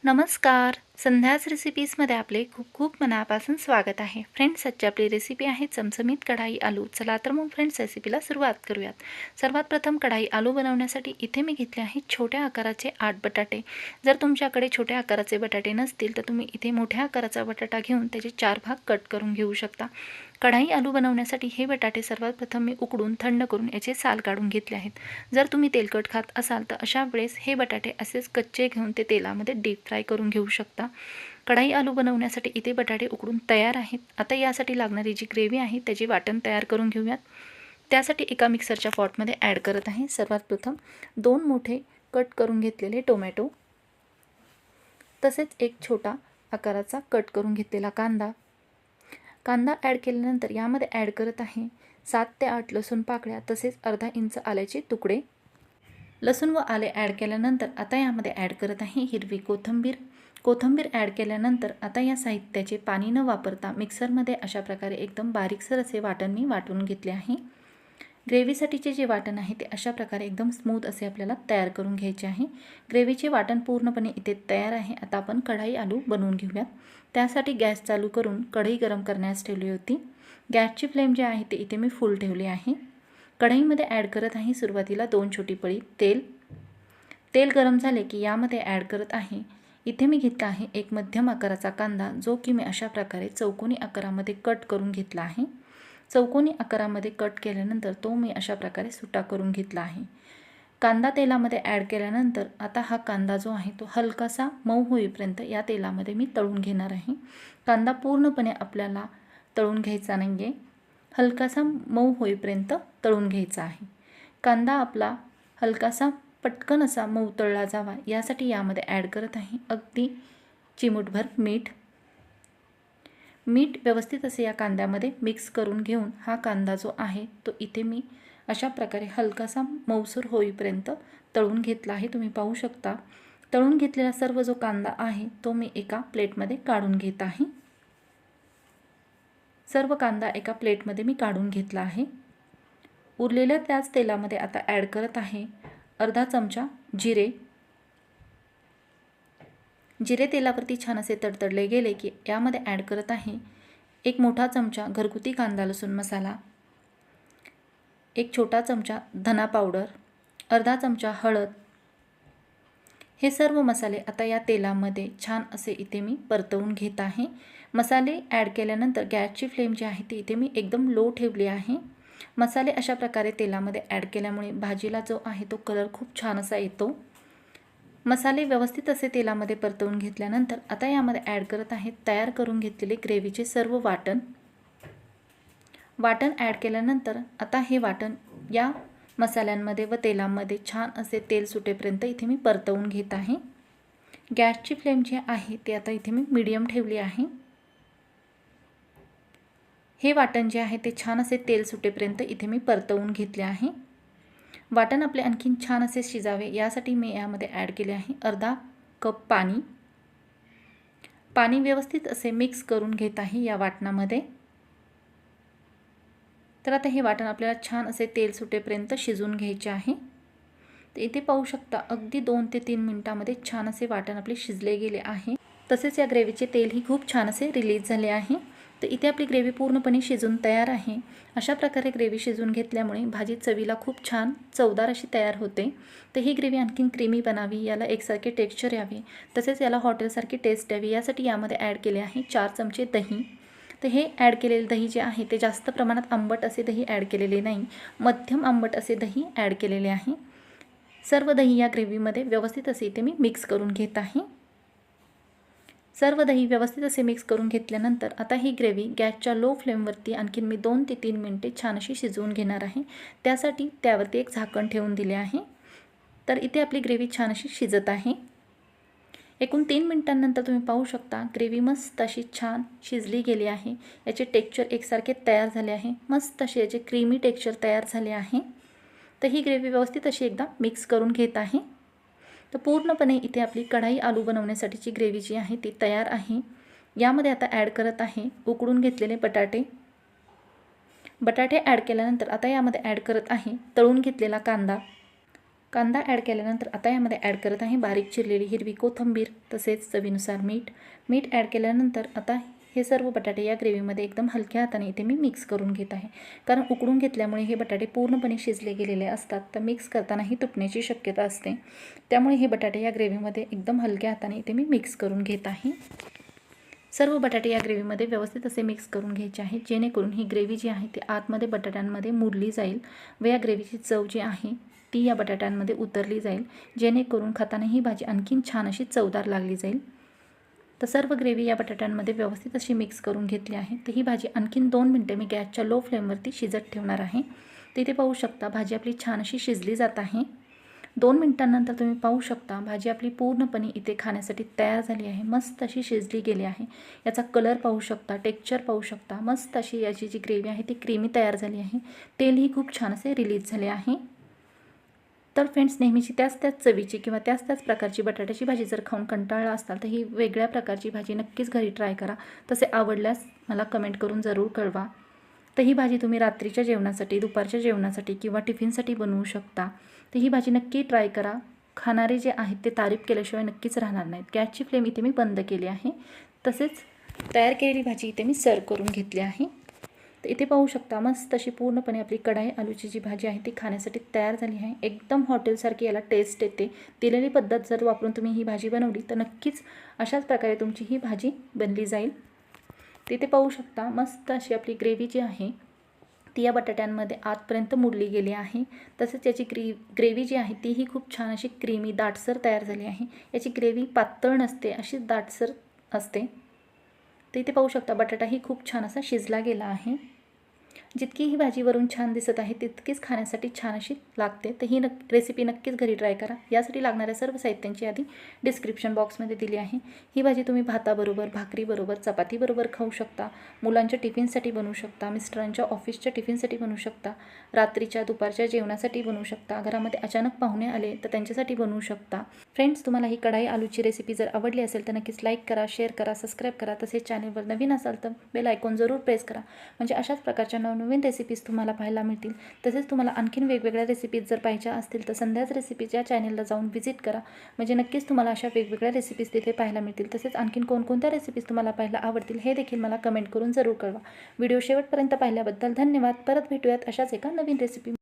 नमस्कार. संध्याच रेसिपीजमध्ये आपले खूप खूप मनापासून स्वागत आहे. फ्रेंड्स, आजची आपली रेसिपी आहे चमचमीत कढाई आलू. चला तर मग फ्रेंड्स रेसिपीला सुरुवात करूयात. सर्वात प्रथम कढाई आलू बनवण्यासाठी इथे मी घेतले आहे छोट्या आकाराचे 8 बटाटे. जर तुमच्याकडे छोट्या आकाराचे बटाटे नसतील तर तुम्ही इथे मोठ्या आकाराचा बटाटा घेऊन त्याचे 4 भाग कट करून घेऊ शकता. कढाई आलू बनवण्यासाठी हे बटाटे सर्वात प्रथम मी उकडून थंड करून याचे साल काढून घेतले आहेत. जर तुम्ही तेलकट खात असाल तर अशा वेळेस हे बटाटे असेच कच्चे घेऊन ते तेलामध्ये डीप फ्राय करून घेऊ शकता. कढाई आलू बनवण्यासाठी इथे बटाटे उकडून तयार आहेत. आता यासाठी लागणारी जी ग्रेव्ही आहे त्याची वाटण तयार करून घेऊयात. त्यासाठी एका मिक्सरच्या पॉटमध्ये ॲड करत आहे. सर्वात प्रथम 2 मोठे कट करून घेतलेले टोमॅटो, तसेच एक छोटा आकाराचा कट करून घेतलेला कांदा ॲड केल्यानंतर यामध्ये ॲड करत आहे 7 ते 8 लसूण पाकळ्या, तसेच अर्धा इंच आल्याचे तुकडे. लसूण व आले ॲड केल्यानंतर आता यामध्ये ॲड करत आहे हिरवी कोथिंबीर ॲड केल्यानंतर आता या साहित्याचे पाणी न वापरता मिक्सरमध्ये अशा प्रकारे एकदम बारीकसर असे वाटण मी वाटून घेतले आहे. ग्रेव्हीसाठीचे जे वाटण आहे ते अशा प्रकारे एकदम स्मूथ असे आपल्याला तयार करून घ्यायचे आहे. ग्रेव्हीचे वाटण पूर्णपणे इथे तयार आहे. आता आपण कढाई आलू बनवून घेऊयात. त्यासाठी गॅस चालू करून कढई गरम करण्यास ठेवली होती. गॅसची फ्लेम जी आहे ते इथे मी फुल ठेवली आहे. कढईमध्ये ॲड करत आहे सुरुवातीला 2 छोटी पळी तेल गरम झाले की यामध्ये ॲड करत आहे इथे मी घेतला आहे एक मध्यम आकाराचा कांदा, जो की मी अशा प्रकारे चौकोनी आकारामध्ये कट करून घेतला आहे. चौकोनी आकारामध्ये कट केल्यानंतर तो मी अशा प्रकारे सुटा करून घेतला आहे. कांदा तेलामध्ये ॲड केल्यानंतर आता हा कांदा जो आहे तो हलकासा मऊ होईपर्यंत या तेलामध्ये मी तळून घेणार आहे. कांदा पूर्णपणे आपल्याला तळून घ्यायचा नाही आहे, हलकासा मऊ होईपर्यंत तळून घ्यायचा आहे. कांदा आपला हलकासा पटकन असा मऊ तळला जावा यासाठी यामध्ये ॲड करत आहे अगदी चिमूटभर मीठ व्यवस्थित असे या कांद्यामध्ये मिक्स करून घेऊन हा कांदा जो आहे तो इथे मी अशा प्रकारे हलकासा मऊसूर होईपर्यंत तळून घेतला आहे. तुम्ही पाहू शकता तळून घेतलेला सर्व जो कांदा आहे तो मी एका प्लेटमध्ये काढून घेत आहे. सर्व कांदा एका प्लेटमध्ये मी काढून घेतला आहे. उरलेल्या त्याच तेलामध्ये आता ॲड करत आहे अर्धा चमचा जिरे तेलावरती छान असे तडतडले गेले की यामध्ये ॲड करत आहे एक मोठा चमचा घरगुती कांदा लसूण मसाला, एक छोटा चमचा धना पावडर, अर्धा चमचा हळद. हे सर्व मसाले आता या तेलामध्ये छान असे इथे मी परतवून घेत आहे. मसाले ॲड केल्यानंतर गॅसची फ्लेम जी आहे ती इथे मी एकदम लो ठेवली आहे. मसाले अशा प्रकारे तेलामध्ये ॲड केल्यामुळे भाजीला जो आहे तो कलर खूप छान असा येतो. मसाले व्यवस्थित असे तेलामध्ये परतवून घेतल्यानंतर आता यामध्ये ॲड करत आहे तयार करून घेतलेले ग्रेव्हीचे सर्व वाटण ॲड केल्यानंतर आता हे वाटण या मसाल्यांमध्ये व तेलामध्ये छान असे तेल सुटेपर्यंत इथे मी परतवून घेत आहे. गॅसची फ्लेम जी आहे ती आता इथे मी मीडियम ठेवली आहे. हे वाटण जे आहे ते छान असे तेल सुटेपर्यंत इथे मी परतवून घेतले आहे. वाटण आपले आणखीन छान असे शिजावे यासाठी मी यामध्ये ॲड केले आहे अर्धा कप पाणी व्यवस्थित असे मिक्स करून घेत आहे या वाटणामध्ये. तर आता हे वाटण आपल्याला छान असे तेल सुटेपर्यंत शिजवून घ्यायचे आहे. तर इथे पाहू शकता अगदी 2 ते 3 मिनिटांमध्ये छान असे वाटण आपले शिजले गेले आहे. तसेच या ग्रेव्हीचे तेलही खूप छान असे रिलीज झाले आहे. तर इथे आपली ग्रेव्ही पूर्णपणे शिजून तयार आहे. अशा प्रकारे ग्रेव्ही शिजून घेतल्यामुळे भाजी चवीला खूप छान चवदार अशी तयार होते. तर ही ग्रेव्ही आणखीन क्रीमी बनावी, याला एकसारखे टेक्स्चर यावे, तसेच याला हॉटेलसारखी टेस्ट यावी यासाठी यामध्ये ॲड केले आहे 4 चमचे दही. तर हे ॲड केलेले दही जे आहे ते जास्त प्रमाणात आंबट असे दही ॲड केलेले नाही, मध्यम आंबट असे दही ॲड केलेले आहे. सर्व दही या ग्रेव्हीमध्ये व्यवस्थित असे इथे मी मिक्स करून घेत आहे. सर्व दही व्यवस्थित असे मिक्स करून घेतल्यानंतर आता ही ग्रेव्ही गॅसच्या लो फ्लेमवरती आणखीन मी 2 ते 3 मिनिटे छान अशी शिजवून घेणार आहे. त्यासाठी त्यावरती एक झाकण ठेवून दिले आहे. तर इथे आपली ग्रेव्ही छान अशी शिजत आहे. एकूण 3 मिनिटांनंतर तुम्ही पाहू शकता ग्रेव्ही मस्त अशी छान शिजली गेली आहे. याचे टेक्स्चर एकसारखे तयार झाले आहे. मस्त असे याचे क्रीमी टेक्स्चर तयार झाले आहे. तर ही ग्रेव्ही व्यवस्थित अशी एकदा मिक्स करून घेत आहे. तर पूर्णपणे इथे आपली कढाई आलू बनवण्यासाठीची ग्रेव्ही जी आहे ती तयार आहे. यामध्ये आता ॲड करत आहे उकडून घेतलेले बटाटे ॲड केल्यानंतर आता यामध्ये ॲड करत आहे तळून घेतलेला कांदा ॲड केल्यानंतर आता यामध्ये ॲड करत आहे बारीक चिरलेली हिरवी कोथिंबीर, तसेच चवीनुसार मीठ ॲड केल्यानंतर आता हे सर्व बटाटे या ग्रेव्हीमध्ये एकदम हलक्या हाताने इथे मी मिक्स करून घेत आहे, कारण उकडून घेतल्यामुळे हे बटाटे पूर्णपणे शिजले गेलेले असतात, तर मिक्स करतानाही तुटण्याची शक्यता असते. त्यामुळे हे बटाटे या ग्रेव्हीमध्ये एकदम हलक्या हाताने इथे मी मिक्स करून घेत आहे. सर्व बटाटे या ग्रेव्हीमध्ये व्यवस्थित असे मिक्स करून घ्यायचे आहे, जेणेकरून ही ग्रेव्ही जी आहे ती आतमध्ये बटाट्यांमध्ये मुरली जाईल व या ग्रेव्हीची चव जी आहे ती या बटाट्यांमध्ये उतरली जाईल, जेणेकरून खाताना ही भाजी आणखीन छान अशी चवदार लागली जाईल. तर सर्व ग्रेव्ही या बटाट्यांमध्ये व्यवस्थित अशी मिक्स करून घेतली आहे. तर ही भाजी आणखीन 2 मिनटे मी गॅसच्या लो फ्लेमवरती शिजत ठेवणार आहे. तिथे पाहू शकता भाजी आपली छान अशी शिजली जात आहे. 2 मिनिटांनंतर तुम्ही पाहू शकता भाजी आपली पूर्णपणे इथे खाण्यासाठी तयार झाली आहे. मस्त अशी शिजली गेली आहे. याचा कलर पाहू शकता, टेक्स्चर पाहू शकता. मस्त अशी याची जी ग्रेव्ही आहे ती क्रीमी तयार झाली आहे. तेलही खूप छान असे रिलीज झाले आहे. तर फ्रेंड्स, नेहमीची त्याच चवीची किंवा त्याच प्रकारची बटाट्याची भाजी जर खाऊन कंटाळला असाल तर ही वेगळ्या प्रकारची भाजी नक्कीच घरी ट्राय करा. तसे आवडल्यास मला कमेंट करून जरूर कळवा. तर ही भाजी तुम्ही रात्रीच्या जेवणासाठी, दुपारच्या जेवणासाठी किंवा टिफिनसाठी बनवू शकता. तर ही भाजी नक्की ट्राय करा. खाणारे जे आहेत ते तारीफ केल्याशिवाय नक्कीच राहणार नाहीत. गॅसची फ्लेम इथे मी बंद केली आहे. तसेच तयार केलेली भाजी इथे मी सर्व करून घेतली आहे. तर इथे पाहू शकता मस्त अशी पूर्णपणे आपली कढाई आलूची जी भाजी आहे ती खाण्यासाठी तयार झाली आहे. एकदम हॉटेलसारखी याला टेस्ट येते. दिलेली पद्धत जर वापरून तुम्ही ही भाजी बनवली तर नक्कीच अशाच प्रकारे तुमची ही भाजी बनली जाईल. तिथे पाहू शकता मस्त अशी आपली ग्रेव्ही जी आहे ती या बटाट्यांमध्ये आतपर्यंत मुरली गेली आहे. तसेच याची ग्रेव्ही जी आहे तीही खूप छान अशी क्रीमी दाटसर तयार झाली आहे. याची ग्रेव्ही पातळ नसते, अशी दाटसर असते. तर इथे पाहू शकता बटाटाही खूप छान असा शिजला गेला आहे. जितकी ही भाजी वरून छान दिसत आहे तितकीच खाण्यासाठी छान अशी लागते. तर ही रेसिपी नक्कीच घरी ट्राय करा. यासाठी लागणाऱ्या सर्व साहित्यांची यादी डिस्क्रिप्शन बॉक्समध्ये दिली आहे. ही भाजी तुम्ही भाताबरोबर, भाकरीबरोबर, चपातीबरोबर खाऊ शकता. मुलांच्या टिफिनसाठी बनवू शकता, मिस्टरांच्या ऑफिसच्या टिफिनसाठी बनवू शकता, रात्रीच्या दुपारच्या जेवणासाठी बनवू शकता, घरामध्ये अचानक पाहुणे आले तर त्यांच्यासाठी बनवू शकता. फ्रेंड्स, तुम्हाला ही कढाई आलूची रेसिपी जर आवडली असेल तर नक्कीच लाईक करा, शेअर करा, सबस्क्राईब करा. तसेच चॅनलवर नवीन असाल तर बेल आयकॉन जरूर प्रेस करा, म्हणजे अशाच प्रकारच्या नवनवीन रेसिपीज तुम्हाला पाहायला मिळतील. तसेच तुम्हाला आणखीन वेगवेगळ्या रेसिपीज जर पाहिजे असतील तर संध्याच रेसिपीज या चॅनलला जाऊन व्हिजिट करा, म्हणजे नक्कीच तुम्हाला अशा वेगवेगळ्या रेसिपीज तिथे पाहायला मिळतील. तसेच आणखीन कोणकोणत्या रेसिपीज तुम्हाला पाहायला आवडतील हे देखील मला कमेंट करून जरूर कळवा. व्हिडिओ शेवटपर्यंत पाहिल्याबद्दल धन्यवाद. परत भेटूयात अशाच एका नवीन रेसिपी.